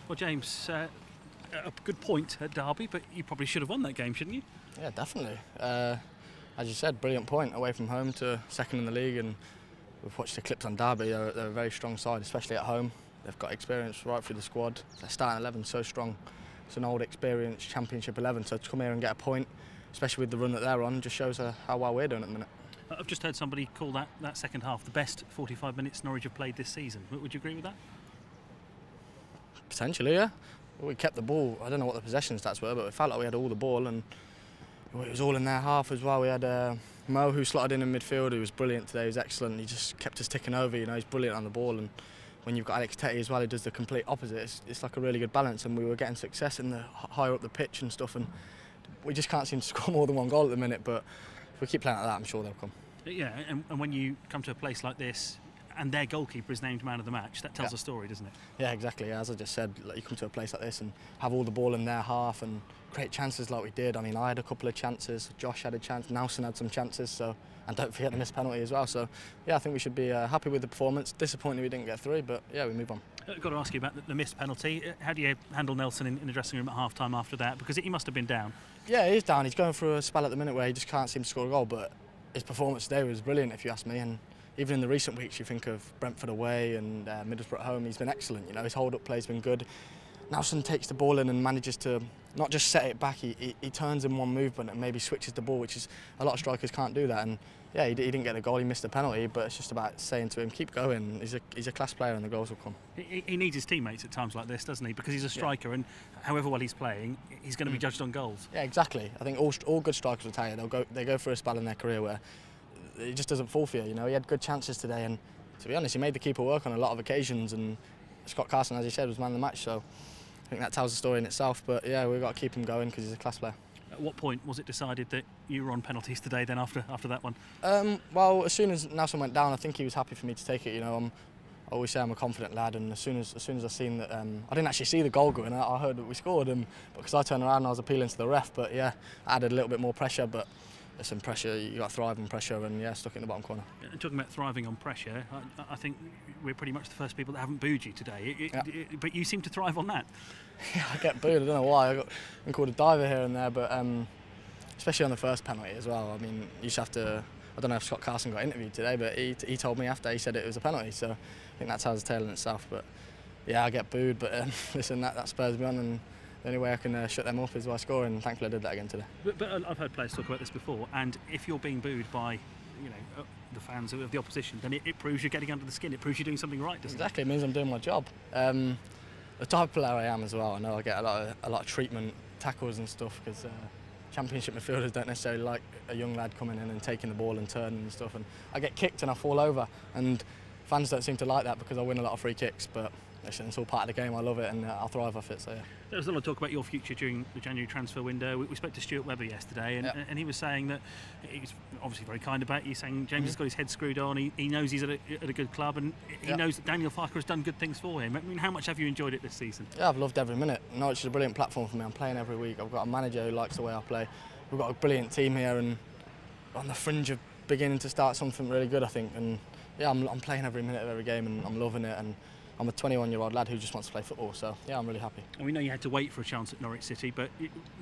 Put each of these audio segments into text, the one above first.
Well, James, a good point at Derby, but you probably should have won that game, shouldn't you? Yeah, definitely. As you said, brilliant point, away from home to second in the league, and we've watched the clips on Derby. They're a very strong side, especially at home. They've got experience right through the squad. Their starting 11's so strong. It's an old experienced Championship 11, so to come here and get a point, especially with the run that they're on, just shows how well we're doing at the minute. I've just heard somebody call that second half the best 45 minutes Norwich have played this season. Would you agree with that? Potentially, yeah. We kept the ball. I don't know what the possession stats were, but it felt like we had all the ball, and it was all in their half as well. We had Mo, who slotted in midfield, who was brilliant today. He was excellent. He just kept us ticking over. You know, he's brilliant on the ball, and when you've got Alex Tetty as well, who does the complete opposite, it's like a really good balance. And we were getting success in the higher up the pitch and stuff, and we just can't seem to score more than one goal at the minute. But if we keep playing like that, I'm sure they'll come. Yeah, and when you come to a place like this, and their goalkeeper is named man of the match, that tells a story, doesn't it? Yeah, exactly. As I just said, like, you come to a place like this and have all the ball in their half and create chances like we did. I mean, I had a couple of chances, Josh had a chance, Nelson had some chances, so, and don't forget the missed penalty as well. So, yeah, I think we should be happy with the performance. Disappointed we didn't get through, but yeah, we move on. I've got to ask you about the missed penalty. How do you handle Nelson in the dressing room at half-time after that? Because he must have been down. Yeah, he's down. He's going through a spell at the minute where he just can't seem to score a goal, but his performance today was brilliant, if you ask me. And even in the recent weeks, you think of Brentford away and Middlesbrough at home, he's been excellent. You know, his hold-up play's been good. Nelson takes the ball in and manages to not just set it back, he turns in one movement and maybe switches the ball, which is a lot of strikers can't do that. And yeah, he didn't get the goal, he missed the penalty, but it's just about saying to him, keep going. He's a class player and the goals will come. He needs his teammates at times like this, doesn't he? Because he's a striker, and however well he's playing, he's going to be judged on goals. Yeah, exactly. I think all good strikers will tell you they go through a spell in their career where it just doesn't fall for you. You know, he had good chances today, and to be honest, he made the keeper work on a lot of occasions. And Scott Carson, as you said, was man of the match. So I think that tells the story in itself. But yeah, we've got to keep him going because he's a class player. At what point was it decided that you were on penalties today? Then after that one? Well, as soon as Nelson went down, I think he was happy for me to take it. You know, I always say I'm a confident lad, and as soon as I seen that, I didn't actually see the goal going. I heard that we scored, because I turned around and I was appealing to the ref. But yeah, I added a little bit more pressure, but. Listen, pressure, you got to thrive on pressure, and yeah, stuck it in the bottom corner. And talking about thriving on pressure, I think we're pretty much the first people that haven't booed you today. But you seem to thrive on that. Yeah, I get booed. I don't know why. I got called a diver here and there, but especially on the first penalty as well. I mean, you just have to. I don't know if Scott Carson got interviewed today, but he told me after, he said it was a penalty. So I think that tells the tale in itself. But yeah, I get booed. But listen, that spurs me on, and the only way I can shut them off is by scoring, and thankfully I did that again today. But I've heard players talk about this before, and if you're being booed by, the fans of the opposition, then it proves you're getting under the skin. It proves you're doing something right, doesn't it? Exactly, it means I'm doing my job. The type of player I am as well. I know I get a lot of treatment, tackles and stuff, because Championship midfielders don't necessarily like a young lad coming in and taking the ball and turning and stuff. And I get kicked and I fall over, and fans don't seem to like that because I win a lot of free kicks. But listen, it's all part of the game. I love it, and I'll thrive off it. So yeah. There was a lot of talk about your future during the January transfer window. We spoke to Stuart Webber yesterday, and he was saying that he's obviously very kind about you, saying James has got his head screwed on. He knows he's at a good club, and he knows that Daniel Farke has done good things for him. I mean, how much have you enjoyed it this season? Yeah, I've loved every minute. Norwich is a brilliant platform for me. I'm playing every week. I've got a manager who likes the way I play. We've got a brilliant team here, and on the fringe of beginning to start something really good, I think. And yeah, I'm playing every minute of every game, and I'm loving it. And I'm a 21-year-old lad who just wants to play football, so yeah, I'm really happy. And we know you had to wait for a chance at Norwich City, but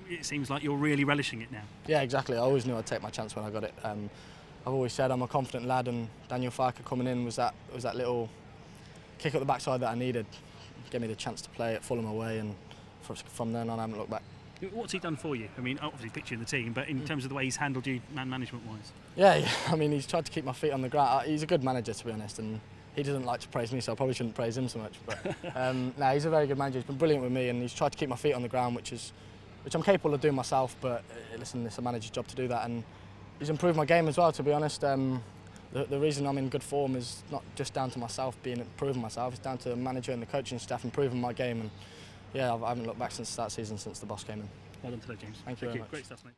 it seems like you're really relishing it now. Yeah, exactly. I always knew I'd take my chance when I got it. I've always said I'm a confident lad, and Daniel Farke coming in was that little kick up the backside that I needed. Gave me the chance to play at Fulham away, and from then on I haven't looked back. What's he done for you? I mean, obviously picturing the team, but in terms of the way he's handled you man management-wise? Yeah, I mean, he's tried to keep my feet on the ground. He's a good manager, to be honest, and he doesn't like to praise me, so I probably shouldn't praise him so much. But no, he's a very good manager. He's been brilliant with me, and he's tried to keep my feet on the ground, which I'm capable of doing myself. But listen, it's a manager's job to do that, and he's improved my game as well. To be honest, the reason I'm in good form is not just down to myself improving myself. It's down to the manager and the coaching staff improving my game. And yeah, I haven't looked back since that season, since the boss came in. Well done today, James. Thank you very much. Great stuff, mate.